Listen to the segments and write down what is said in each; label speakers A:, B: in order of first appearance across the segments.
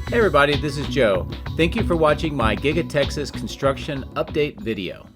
A: Hey everybody, this is Joe. Thank you for watching my Giga Texas construction update video.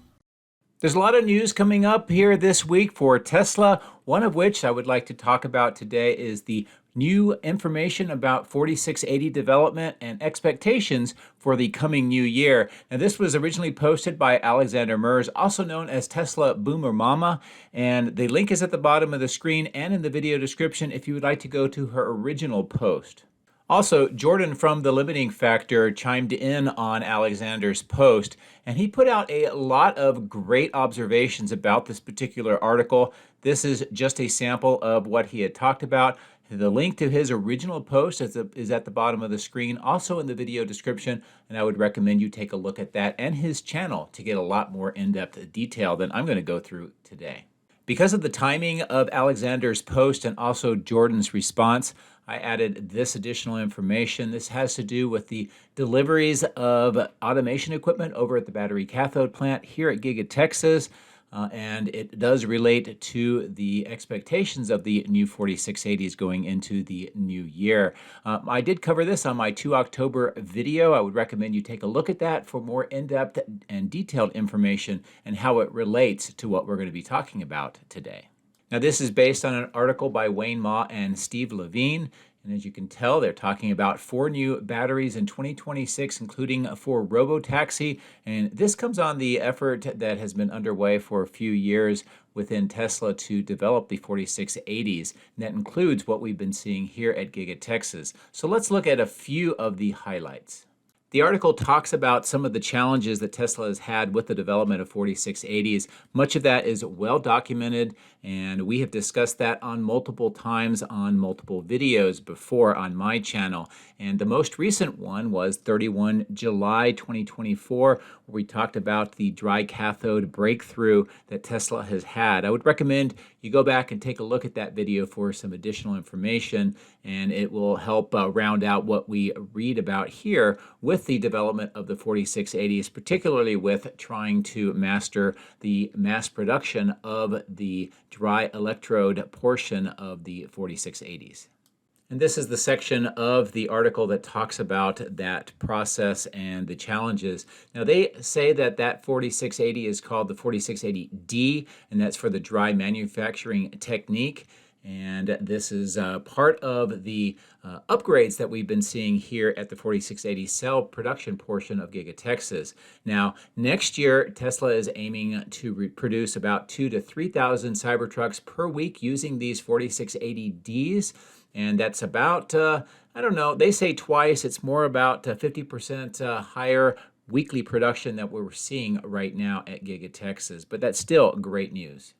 A: There's a lot of news coming up here this week for Tesla, one of which I would like to talk about today is the new information about 4680 development and expectations for the coming new year. Now, this was originally posted by Alexander Mers, also known as Tesla Boomer Mama, and the link is at the bottom of the screen and in the video description if you would like to go to her original post. Also, Jordan from The Limiting Factor chimed in on Alexander's post, and he put out a lot of great observations about this particular article. This is just a sample of what he had talked about. The link to his original post is at the bottom of the screen, also in the video description, and I would recommend you take a look at that and his channel to get a lot more in-depth detail than I'm going to go through today. Because of the timing of Alexander's post and also Jordan's response, I added this additional information. This has to do with the deliveries of automation equipment over at the battery cathode plant here at Giga Texas, and it does relate to the expectations of the new 4680s going into the new year. I did cover this on my 2 October video. I would recommend you take a look at that for more in-depth and detailed information and how it relates to what we're going to be talking about today. Now, this is based on an article by Wayne Ma and Steve Levine. And as you can tell, they're talking about 4 new batteries in 2026, including for robotaxi. And this comes on the effort that has been underway for a few years within Tesla to develop the 4680s. And that includes what we've been seeing here at Giga Texas. So let's look at a few of the highlights. The article talks about some of the challenges that Tesla has had with the development of 4680s. Much of that is well documented, and we have discussed that on multiple times on multiple videos before on my channel. And the most recent one was 31 July 2024, where we talked about the dry cathode breakthrough that Tesla has had. I would recommend you go back and take a look at that video for some additional information, and it will help round out what we read about here with the development of the 4680s, particularly with trying to master the mass production of the dry electrode portion of the 4680s. And this is the section of the article that talks about that process and the challenges. Now, they say that that 4680 is called the 4680D, and that's for the dry manufacturing technique. And this is part of the upgrades that we've been seeing here at the 4680 cell production portion of Giga Texas. Now, next year, Tesla is aiming to produce about 2,000 to 3,000 Cybertrucks per week using these 4680Ds. And that's about, I don't know, they say twice. It's more about 50% higher weekly production that we're seeing right now at Giga Texas. But that's still great news.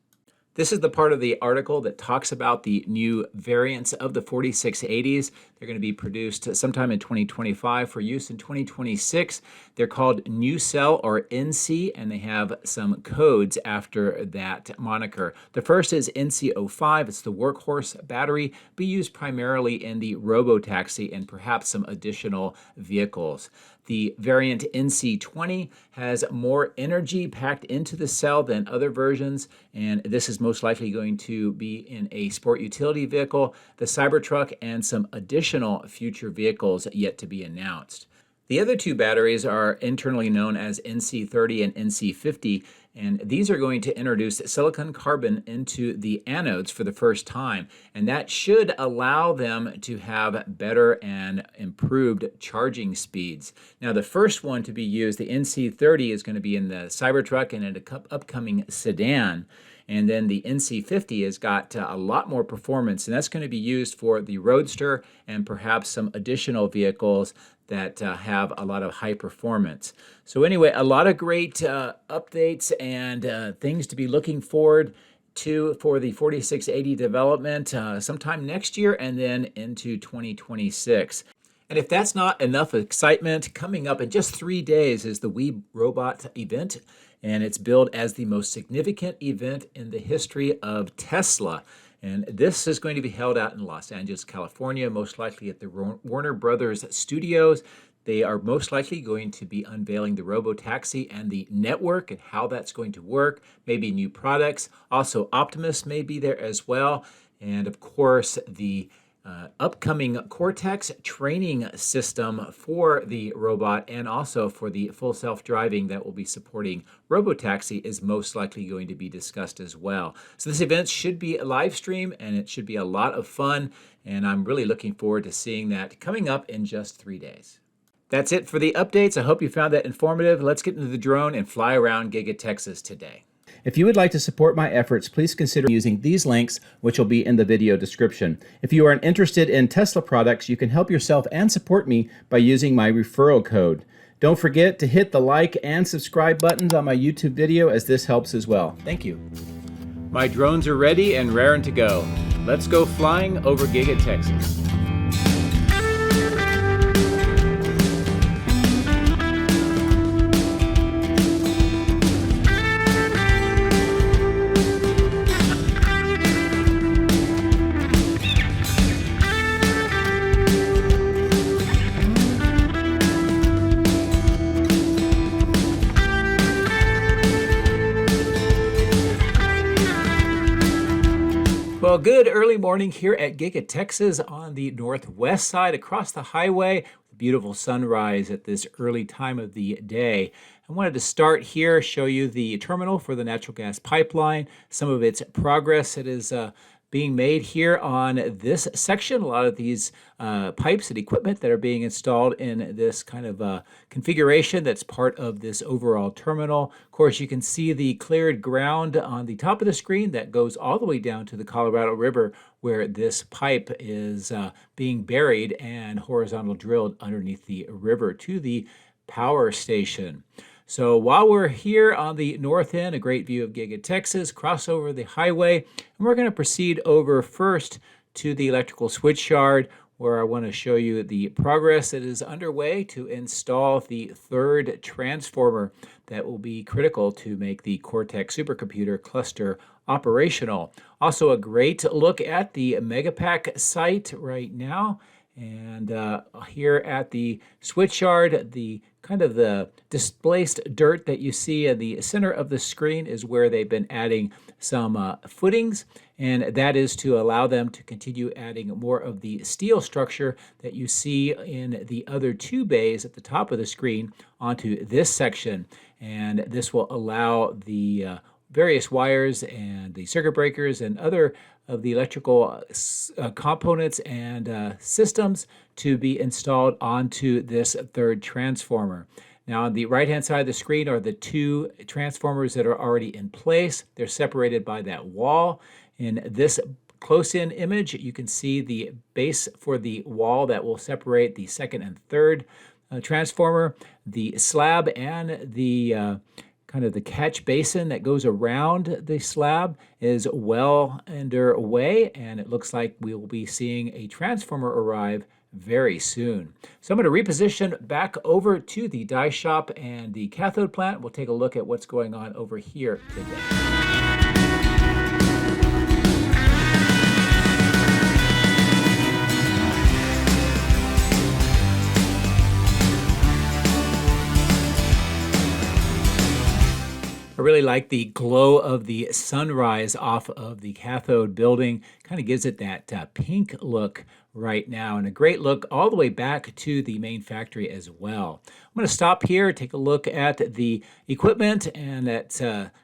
A: This is the part of the article that talks about the new variants of the 4680s. They're going to be produced sometime in 2025 for use in 2026. They're called New Cell or NC, and they have some codes after that moniker. The first is NC05. It's the workhorse battery, be used primarily in the robotaxi and perhaps some additional vehicles. The variant NC20 has more energy packed into the cell than other versions, and this is most likely going to be in a sport utility vehicle, the Cybertruck, and some additional future vehicles yet to be announced. The other 2 batteries are internally known as NC30 and NC50, and these are going to introduce silicon carbon into the anodes for the first time, and that should allow them to have better and improved charging speeds. Now, the first one to be used, the NC30, is going to be in the Cybertruck and in an upcoming sedan. And then the NC50 has got a lot more performance, and that's going to be used for the Roadster and perhaps some additional vehicles that have a lot of high performance. So anyway, a lot of great updates and things to be looking forward to for the 4680 development sometime next year and then into 2026. And if that's not enough excitement, coming up in just 3 days is the We Robot event, and it's billed as the most significant event in the history of Tesla. And this is going to be held out in Los Angeles, California, most likely at the Warner Brothers Studios. They are most likely going to be unveiling the robotaxi and the network and how that's going to work, maybe new products. Also, Optimus may be there as well. And of course, the upcoming Cortex training system for the robot and also for the full self-driving that will be supporting robotaxi is most likely going to be discussed as well. So this event should be a live stream and it should be a lot of fun, and I'm really looking forward to seeing that coming up in just 3 days. That's it for the updates. I hope you found that informative. Let's get into the drone and fly around Giga Texas today. If you would like to support my efforts, please consider using these links, which will be in the video description. If you are interested in Tesla products, you can help yourself and support me by using my referral code. Don't forget to hit the like and subscribe buttons on my YouTube video, as this helps as well. Thank you. My drones are ready and raring to go. Let's go flying over Giga Texas. Well, good early morning here at Giga Texas on the northwest side across the highway. Beautiful sunrise at this early time of the day. I wanted to start here, show you the terminal for the natural gas pipeline, some of its progress that is being made here on this section. A lot of these pipes and equipment that are being installed in this kind of configuration that's part of this overall terminal. Of course, you can see the cleared ground on the top of the screen that goes all the way down to the Colorado River, where this pipe is being buried and horizontal drilled underneath the river to the power station. So while we're here on the north end, a great view of Giga Texas, cross over the highway, and we're going to proceed over first to the electrical switch yard, where I want to show you the progress that is underway to install the third transformer that will be critical to make the Cortex supercomputer cluster operational. Also a great look at the Megapack site right now. And here at the switch yard, the kind of the displaced dirt that you see in the center of the screen is where they've been adding some footings, and that is to allow them to continue adding more of the steel structure that you see in the other two bays at the top of the screen onto this section. And this will allow the various wires and the circuit breakers and other of the electrical components and systems to be installed onto this third transformer. Now on the right hand side of the screen are the two transformers that are already in place. They're separated by that wall. In this close-in image, you can see the base for the wall that will separate the second and third transformer. The slab and the kind of the catch basin that goes around the slab is well underway, and it looks like we will be seeing a transformer arrive very soon. So I'm going to reposition back over to the die shop and the cathode plant. We'll take a look at what's going on over here today. I really like the glow of the sunrise off of the cathode building. Kind of gives it that pink look right now, and a great look all the way back to the main factory as well. I'm going to stop here, take a look at the equipment and that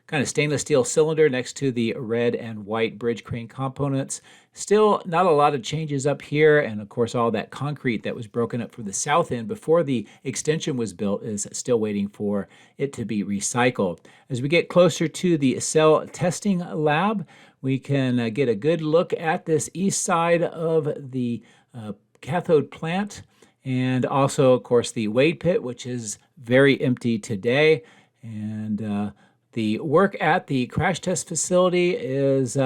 A: kind of stainless steel cylinder next to the red and white bridge crane components. Still not a lot of changes up here, and of course all that concrete that was broken up from the south end before the extension was built is still waiting for it to be recycled. As we get closer to the cell testing lab, we can get a good look at this east side of the cathode plant, and also of course the wade pit, which is very empty today. And the work at the crash test facility is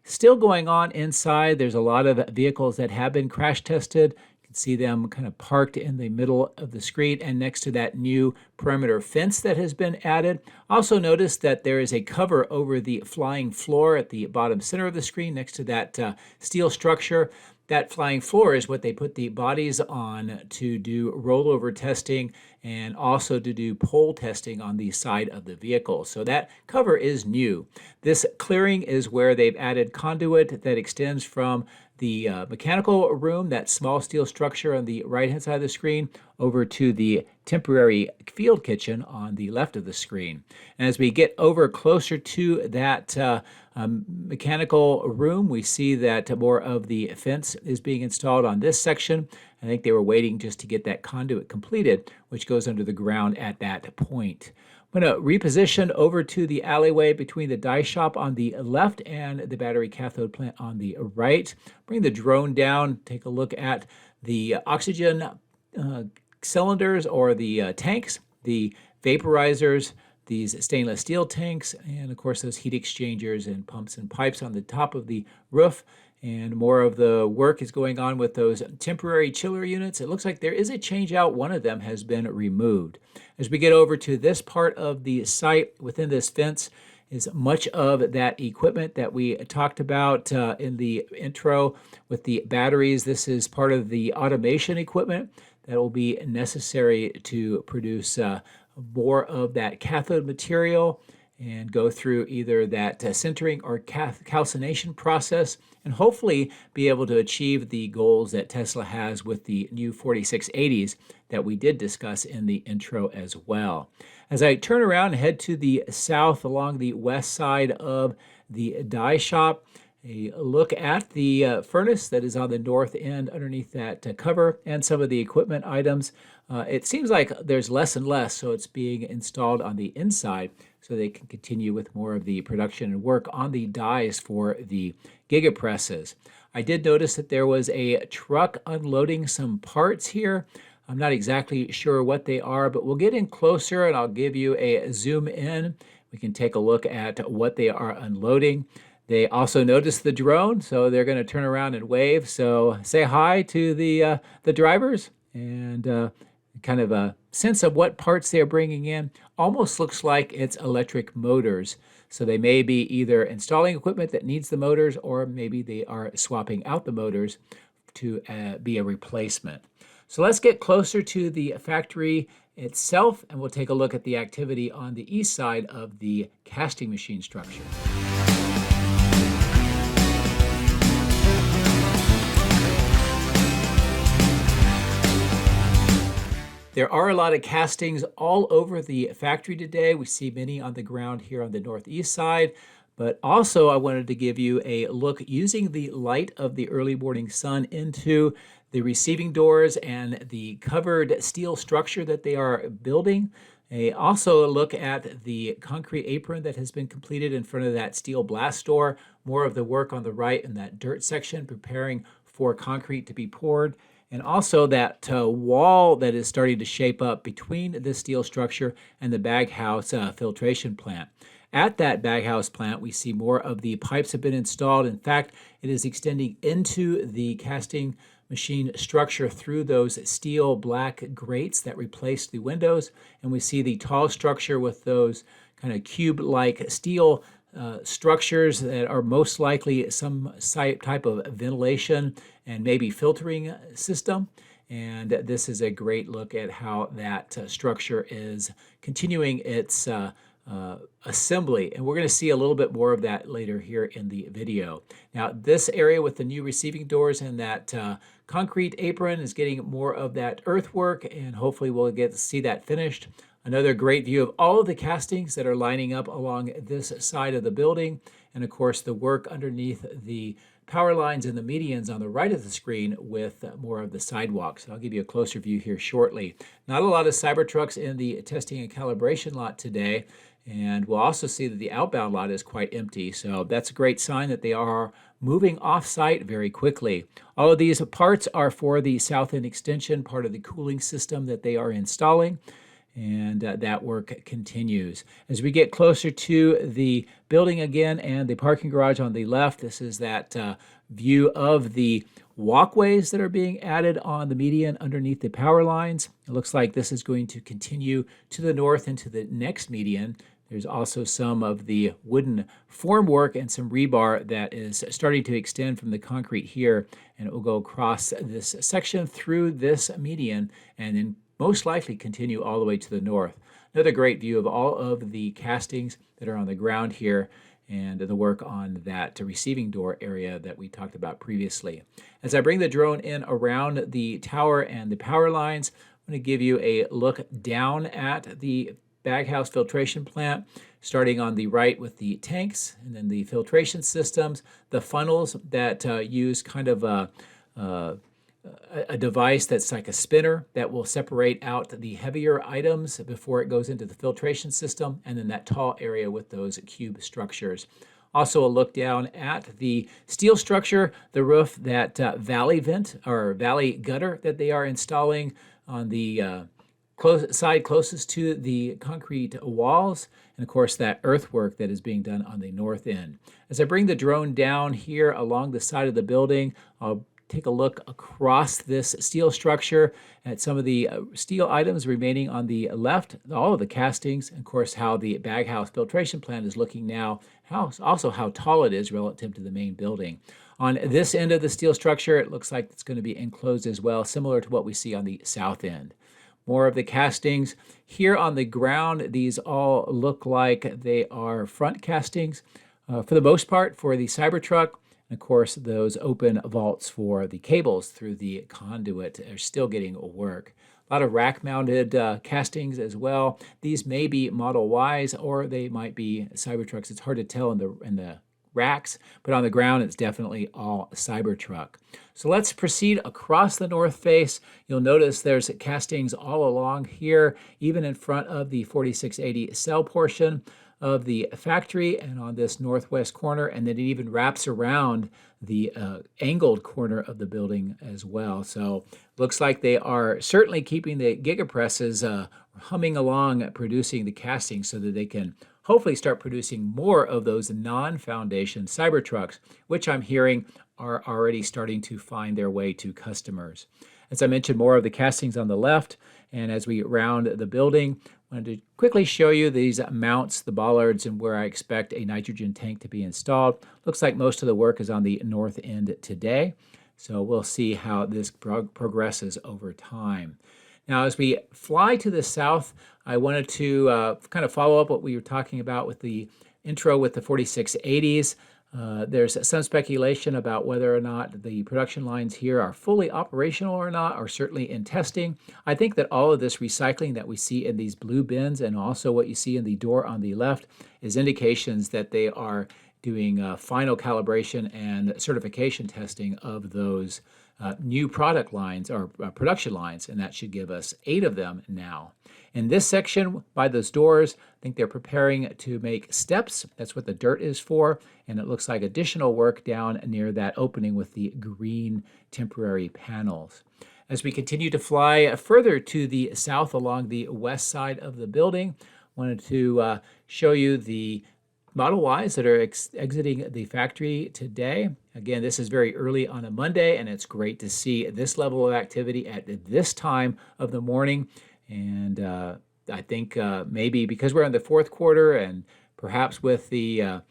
A: still going on inside. There's a lot of vehicles that have been crash tested. You can see them kind of parked in the middle of the screen and next to that new perimeter fence that has been added. Also notice that there is a cover over the flying floor at the bottom center of the screen next to that steel structure. That flying floor is what they put the bodies on to do rollover testing and also to do pole testing on the side of the vehicle. So that cover is new. This clearing is where they've added conduit that extends from the mechanical room, that small steel structure on the right-hand side of the screen, over to the temporary field kitchen on the left of the screen. And as we get over closer to that mechanical room, we see that more of the fence is being installed on this section. I think they were waiting just to get that conduit completed, which goes under the ground at that point. I'm going to reposition over to the alleyway between the die shop on the left and the battery cathode plant on the right. Bring the drone down, take a look at the oxygen cylinders or the tanks, the vaporizers, these stainless steel tanks, and of course those heat exchangers and pumps and pipes on the top of the roof. And more of the work is going on with those temporary chiller units. It looks like there is a change out. One of them has been removed. As we get over to this part of the site, within this fence is much of that equipment that we talked about in the intro with the batteries. This is part of the automation equipment that will be necessary to produce more of that cathode material and go through either that sintering or calcination process, and hopefully be able to achieve the goals that Tesla has with the new 4680s that we did discuss in the intro as well. As I turn around and head to the south along the west side of the die shop, a look at the furnace that is on the north end underneath that cover and some of the equipment items. It seems like there's less and less, so it's being installed on the inside so they can continue with more of the production and work on the dies for the gigapresses. I did notice that there was a truck unloading some parts here. I'm not exactly sure what they are, but we'll get in closer and I'll give you a zoom in. We can take a look at what they are unloading. They also noticed the drone, so they're going to turn around and wave. So say hi to the drivers and kind of a sense of what parts they're bringing in. Almost looks like it's electric motors. So they may be either installing equipment that needs the motors, or maybe they are swapping out the motors to be a replacement. So let's get closer to the factory itself, and we'll take a look at the activity on the east side of the casting machine structure. There are a lot of castings all over the factory today. We see many on the ground here on the northeast side, but also I wanted to give you a look using the light of the early morning sun into the receiving doors and the covered steel structure that they are building. Also look at the concrete apron that has been completed in front of that steel blast door. More of the work on the right in that dirt section, preparing for concrete to be poured. And also that wall that is starting to shape up between the steel structure and the baghouse filtration plant. At that baghouse plant, we see more of the pipes have been installed. In fact, it is extending into the casting machine structure through those steel black grates that replaced the windows. And we see the tall structure with those kind of cube-like steel structures that are most likely some type of ventilation and maybe filtering system. And this is a great look at how that structure is continuing its assembly. And we're going to see a little bit more of that later here in the video. Now, this area with the new receiving doors and that concrete apron is getting more of that earthwork, and hopefully we'll get to see that finished. Another great view of all of the castings that are lining up along this side of the building. And of course, the work underneath the power lines and the medians on the right of the screen with more of the sidewalks. I'll give you a closer view here shortly. Not a lot of Cybertrucks in the testing and calibration lot today. And we'll also see that the outbound lot is quite empty. So that's a great sign that they are moving off-site very quickly. All of these parts are for the south end extension, part of the cooling system that they are installing. And that work continues. As we get closer to the building again and the parking garage on the left, this is that view of the walkways that are being added on the median underneath the power lines. It looks like this is going to continue to the north into the next median. There's also some of the wooden formwork and some rebar that is starting to extend from the concrete here, and it will go across this section through this median and then most likely continue all the way to the north. Another great view of all of the castings that are on the ground here. and the work on that receiving door area that we talked about previously. As I bring the drone in around the tower and the power lines, I'm going to give you a look down at the baghouse filtration plant, starting on the right with the tanks and then the filtration systems, the funnels that use kind of a device that's like a spinner that will separate out the heavier items before it goes into the filtration system, and then that tall area with those cube structures. Also a look down at the steel structure, the roof, that valley vent or valley gutter that they are installing on the side closest to the concrete walls, and of course that earthwork that is being done on the north end. As I bring the drone down here along the side of the building, I'll take a look across this steel structure at some of the steel items remaining on the left, all of the castings, and of course how the baghouse filtration plant is looking now, also how tall it is relative to the main building. On this end of the steel structure, it looks like it's going to be enclosed as well, similar to what we see on the south end. More of the castings. Here on the ground, these all look like they are front castings for the most part for the Cybertruck. And of course, those open vaults for the cables through the conduit are still getting work. A lot of rack-mounted castings as well. These may be Model Ys or they might be Cybertrucks. It's hard to tell in the racks, but on the ground, it's definitely all Cybertruck. So let's proceed across the north face. You'll notice there's castings all along here, even in front of the 4680 cell portion of the factory and on this northwest corner, and then it even wraps around the angled corner of the building as well. So looks like they are certainly keeping the gigapresses humming along, producing the castings so that they can hopefully start producing more of those non-foundation Cybertrucks, which I'm hearing are already starting to find their way to customers. As I mentioned, more of the castings on the left, and as we round the building, I wanted to quickly show you these mounts, the bollards, and where I expect a nitrogen tank to be installed. Looks like most of the work is on the north end today, so we'll see how this progresses over time. Now, as we fly to the south, I wanted to kind of follow up what we were talking about with the intro with the 4680s. There's some speculation about whether or not the production lines here are fully operational or not, or certainly in testing. I think that all of this recycling that we see in these blue bins and also what you see in the door on the left is indications that they are doing final calibration and certification testing of those new product lines or production lines, and that should give us 8 of them now. In this section, by those doors, I think they're preparing to make steps. That's what the dirt is for, and it looks like additional work down near that opening with the green temporary panels. As we continue to fly further to the south along the west side of the building, I wanted to show you the Model Ys that are exiting the factory today. Again, this is very early on a Monday, and it's great to see this level of activity at this time of the morning. And I think maybe because we're in the fourth quarter and perhaps with the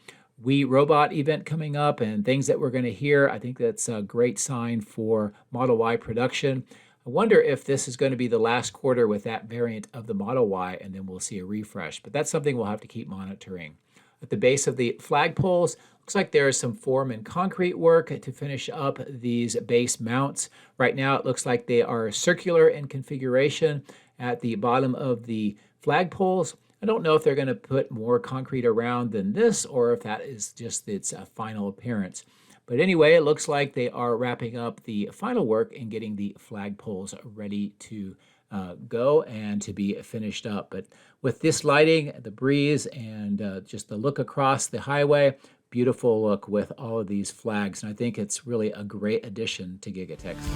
A: We Robot event coming up and things that we're going to hear, I think that's a great sign for Model Y production. I wonder if this is going to be the last quarter with that variant of the Model Y, and then we'll see a refresh. But that's something we'll have to keep monitoring. At the base of the flagpoles, looks like there is some form and concrete work to finish up these base mounts. Right now, it looks like they are circular in configuration at the bottom of the flagpoles. I don't know if they're going to put more concrete around than this or if that is just its final appearance. But anyway, it looks like they are wrapping up the final work and getting the flagpoles ready to go and to be finished up. But with this lighting, the breeze, and just the look across the highway, beautiful look with all of these flags. And I think it's really a great addition to Giga Texas.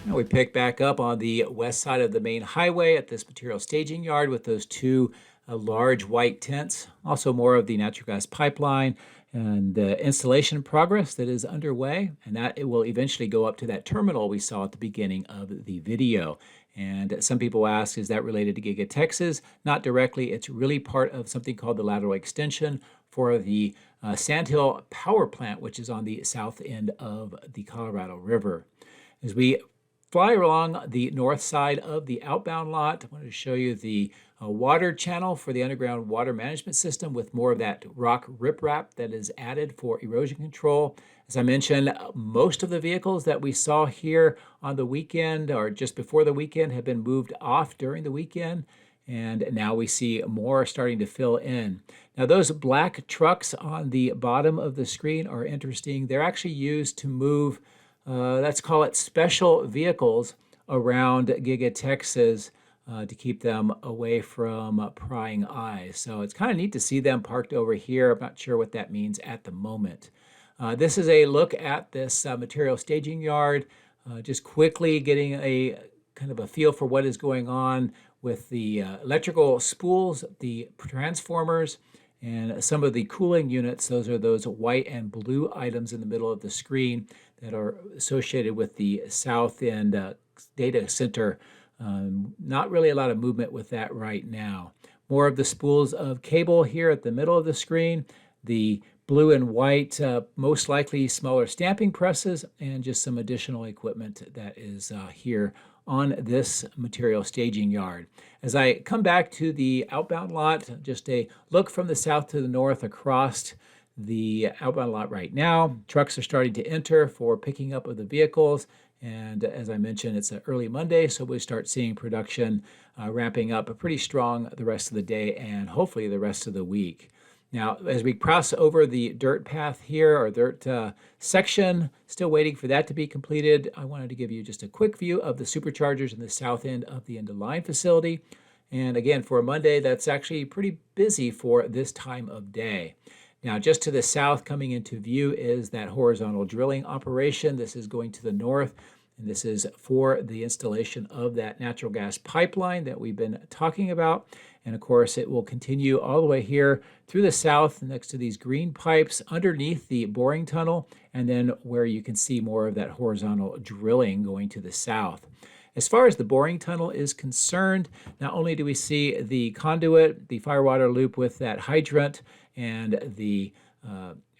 A: We pick back up on the west side of the main highway at this material staging yard with those 2 large white tents. Also more of the natural gas pipeline and the installation progress that is underway, and that it will eventually go up to that terminal we saw at the beginning of the video. And some people ask, is that related to Giga Texas? Not directly. It's really part of something called the lateral extension for the Sandhill Power Plant, which is on the south end of the Colorado River. As we fly along the north side of the outbound lot, I wanted to show you the water channel for the underground water management system with more of that rock riprap that is added for erosion control. As I mentioned, most of the vehicles that we saw here on the weekend or just before the weekend have been moved off during the weekend, and now we see more starting to fill in. Now those black trucks on the bottom of the screen are interesting. They're actually used to move, let's call it special vehicles around Giga Texas to keep them away from prying eyes. So it's kind of neat to see them parked over here. I'm not sure what that means at the moment. This is a look at this material staging yard, just quickly getting a kind of a feel for what is going on with the electrical spools, the transformers, and some of the cooling units. Those are those white and blue items in the middle of the screen that are associated with the south end data center. Not really a lot of movement with that right now. More of the spools of cable here at the middle of the screen. The blue and white, most likely smaller stamping presses, and just some additional equipment that is here on this material staging yard. As I come back to the outbound lot, just a look from the south to the north across the outbound lot right now. Trucks are starting to enter for picking up of the vehicles. And as I mentioned, it's an early Monday, so we'll start seeing production ramping up pretty strong the rest of the day and hopefully the rest of the week. Now, as we cross over the dirt path here, or dirt section, still waiting for that to be completed, I wanted to give you just a quick view of the superchargers in the south end of the end-of-line facility. And again, for a Monday, that's actually pretty busy for this time of day. Now, just to the south coming into view is that horizontal drilling operation. This is going to the north, and this is for the installation of that natural gas pipeline that we've been talking about. And of course, it will continue all the way here through the south next to these green pipes underneath the boring tunnel, and then where you can see more of that horizontal drilling going to the south. As far as the boring tunnel is concerned, not only do we see the conduit, the firewater loop with that hydrant, and the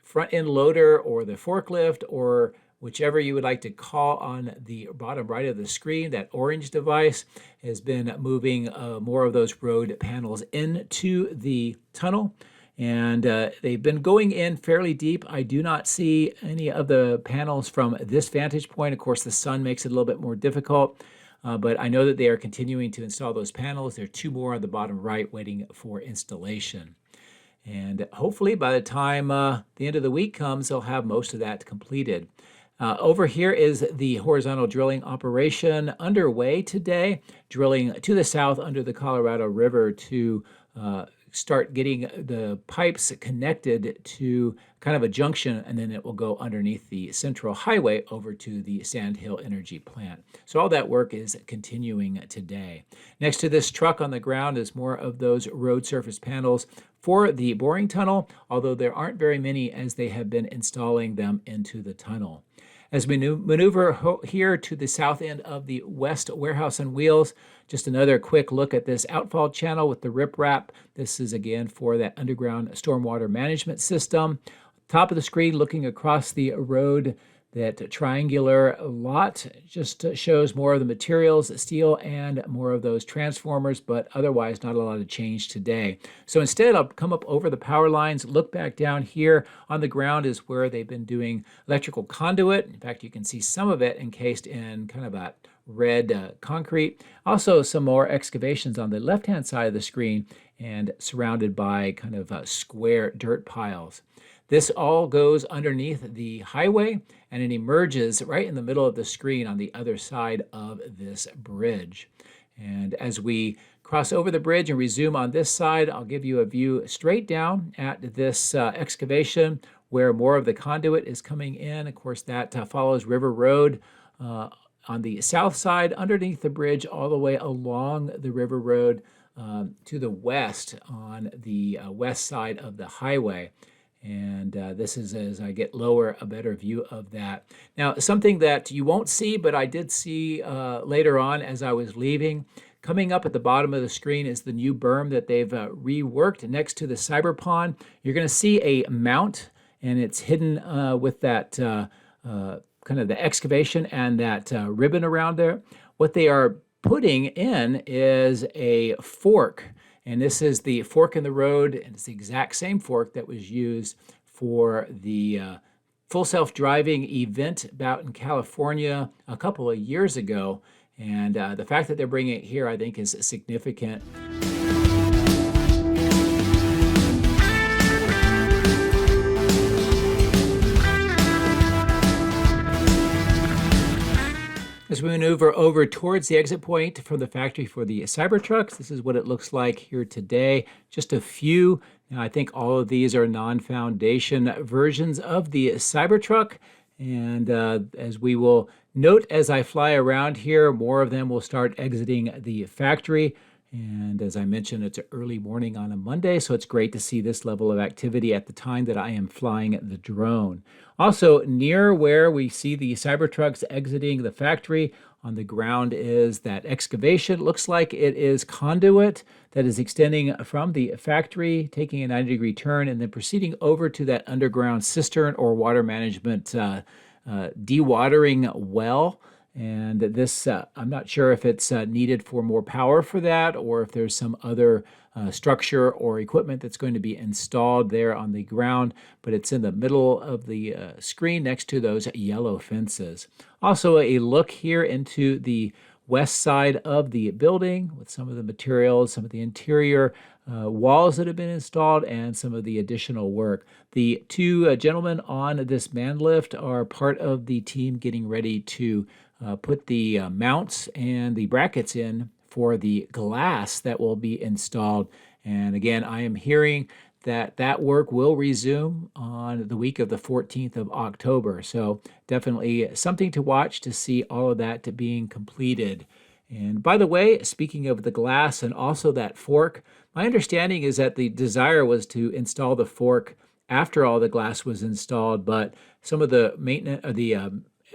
A: front end loader or the forklift or whichever you would like to call on the bottom right of the screen, that orange device has been moving more of those road panels into the tunnel. And they've been going in fairly deep. I do not see any of the panels from this vantage point. Of course, the sun makes it a little bit more difficult. But I know that they are continuing to install those panels. There are two more on the bottom right waiting for installation. And hopefully by the time the end of the week comes, they'll have most of that completed. Over here is the horizontal drilling operation underway today, drilling to the south under the Colorado River to start getting the pipes connected to kind of a junction, and then it will go underneath the central highway over to the Sandhill Energy Plant. So all that work is continuing today. Next to this truck on the ground is more of those road surface panels for the boring tunnel, although there aren't very many as they have been installing them into the tunnel. As we maneuver here to the south end of the west warehouse on wheels, just another quick look at this outfall channel with the riprap. This is again for that underground stormwater management system. Top of the screen, looking across the road, that triangular lot just shows more of the materials, steel, and more of those transformers, but otherwise not a lot of change today. So instead, I'll come up over the power lines, look back down here. On the ground is where they've been doing electrical conduit. In fact, you can see some of it encased in kind of a red concrete. Also, some more excavations on the left-hand side of the screen and surrounded by kind of square dirt piles. This all goes underneath the highway, and it emerges right in the middle of the screen on the other side of this bridge. And as we cross over the bridge and resume on this side, I'll give you a view straight down at this excavation where more of the conduit is coming in. Of course, that follows River Road on the south side, underneath the bridge, all the way along the River Road to the west on the west side of the highway. And this is, as I get lower, a better view of that. Now, something that you won't see, but I did see later on as I was leaving, coming up at the bottom of the screen is the new berm that they've reworked next to the Cyberpond. You're going to see a mount, and it's hidden with that kind of the excavation and that ribbon around there. What they are putting in is a fork. And this is the fork in the road, and it's the exact same fork that was used for the full self-driving event out in California a couple of years ago. And the fact that they're bringing it here, I think, is significant. As we maneuver over towards the exit point from the factory for the Cybertrucks, this is what it looks like here today. Just a few. Now, I think all of these are non-foundation versions of the Cybertruck. And as we will note as I fly around here, more of them will start exiting the factory. And as I mentioned, it's an early morning on a Monday, so it's great to see this level of activity at the time that I am flying the drone. Also, near where we see the Cybertrucks exiting the factory, on the ground is that excavation. Looks like it is conduit that is extending from the factory, taking a 90-degree turn, and then proceeding over to that underground cistern or water management dewatering well. And this, I'm not sure if it's needed for more power for that, or if there's some other structure or equipment that's going to be installed there on the ground, but it's in the middle of the screen next to those yellow fences. Also, a look here into the west side of the building with some of the materials, some of the interior walls that have been installed, and some of the additional work. The two gentlemen on this man lift are part of the team getting ready to put the mounts and the brackets in for the glass that will be installed. And again, I am hearing that that work will resume on the week of the 14th of October. So definitely something to watch to see all of that being completed. And by the way, speaking of the glass and also that fork, my understanding is that the desire was to install the fork after all the glass was installed, but some of the maintenance,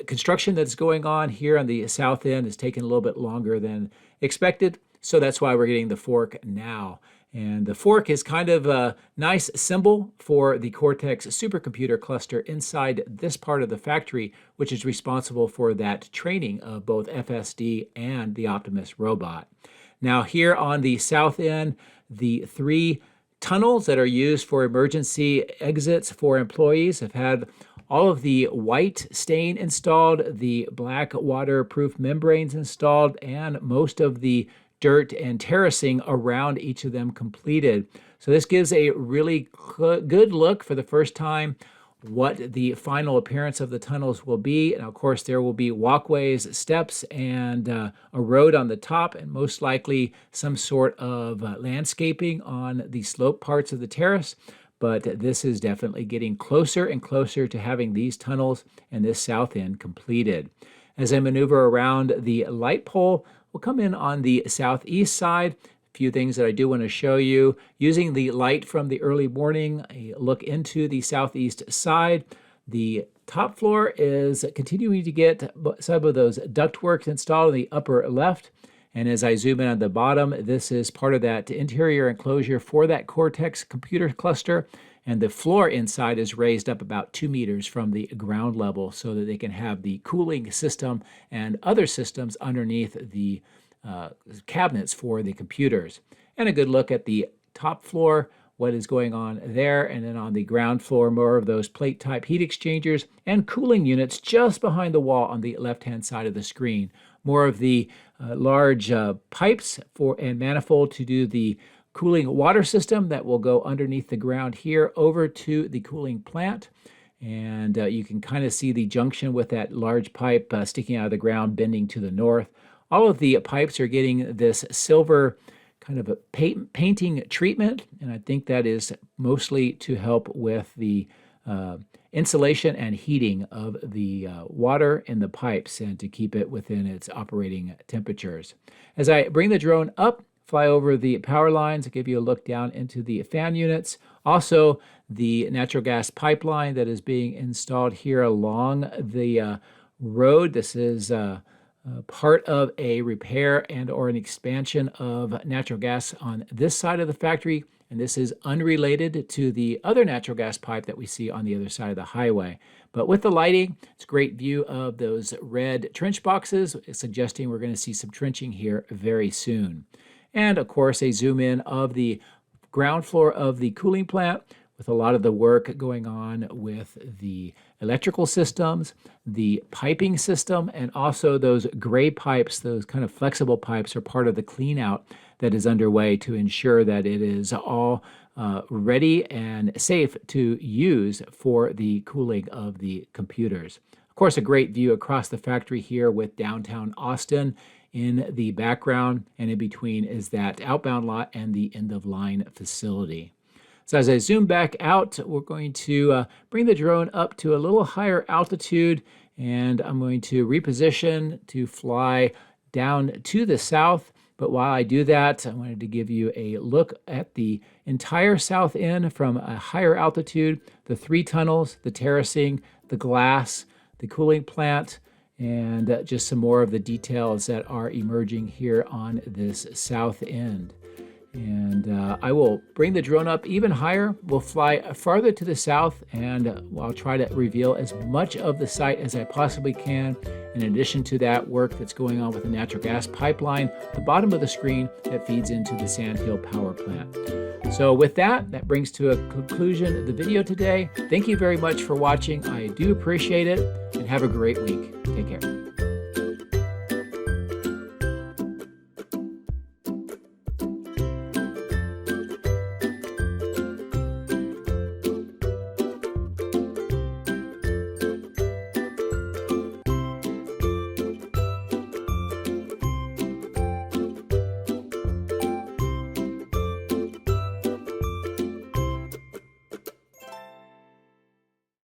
A: construction that's going on here on the south end is taking a little bit longer than expected, so that's why we're getting the fork now. And the fork is kind of a nice symbol for the Cortex supercomputer cluster inside this part of the factory, which is responsible for that training of both FSD and the Optimus robot. Now here on the south end, the three tunnels that are used for emergency exits for employees have had all of the white stain installed, the black waterproof membranes installed, and most of the dirt and terracing around each of them completed. So this gives a really good look for the first time what the final appearance of the tunnels will be. And of course, there will be walkways, steps, and a road on the top, and most likely some sort of landscaping on the slope parts of the terrace. But this is definitely getting closer and closer to having these tunnels and this south end completed. As I maneuver around the light pole, we'll come in on the southeast side. A few things that I do want to show you. Using the light from the early morning, a look into the southeast side. The top floor is continuing to get some of those ductworks installed in the upper left. And as I zoom in on the bottom, this is part of that interior enclosure for that Cortex computer cluster. And the floor inside is raised up about 2 meters from the ground level so that they can have the cooling system and other systems underneath the cabinets for the computers. And a good look at the top floor, what is going on there. And then on the ground floor, more of those plate-type heat exchangers and cooling units just behind the wall on the left-hand side of the screen. More of the large pipes and manifold to do the cooling water system that will go underneath the ground here over to the cooling plant. And you can kind of see the junction with that large pipe sticking out of the ground, bending to the north. All of the pipes are getting this silver kind of a painting treatment, and I think that is mostly to help with the insulation and heating of the water in the pipes and to keep it within its operating temperatures. As I bring the drone up, fly over the power lines, give you a look down into the fan units. Also, the natural gas pipeline that is being installed here along the road. This is part of a repair and or an expansion of natural gas on this side of the factory, and this is unrelated to the other natural gas pipe that we see on the other side of the highway. But with the lighting, it's a great view of those red trench boxes, suggesting we're going to see some trenching here very soon. And of course, a zoom in of the ground floor of the cooling plant, with a lot of the work going on with the electrical systems, the piping system, and also those gray pipes, those kind of flexible pipes, are part of the clean out that is underway to ensure that it is all ready and safe to use for the cooling of the computers. Of course, a great view across the factory here with downtown Austin in the background, and in between is that outbound lot and the end-of-line facility. So as I zoom back out, we're going to bring the drone up to a little higher altitude, and I'm going to reposition to fly down to the south. But while I do that, I wanted to give you a look at the entire south end from a higher altitude, the 3 tunnels, the terracing, the glass, the cooling plant, and just some more of the details that are emerging here on this south end. And I will bring the drone up even higher. We'll fly farther to the south, and I'll try to reveal as much of the site as I possibly can, in addition to that work that's going on with the natural gas pipeline, the bottom of the screen that feeds into the Sand Hill power plant. So with that brings to a conclusion the video today. Thank you very much for watching. I do appreciate it, and have a great week. Take care.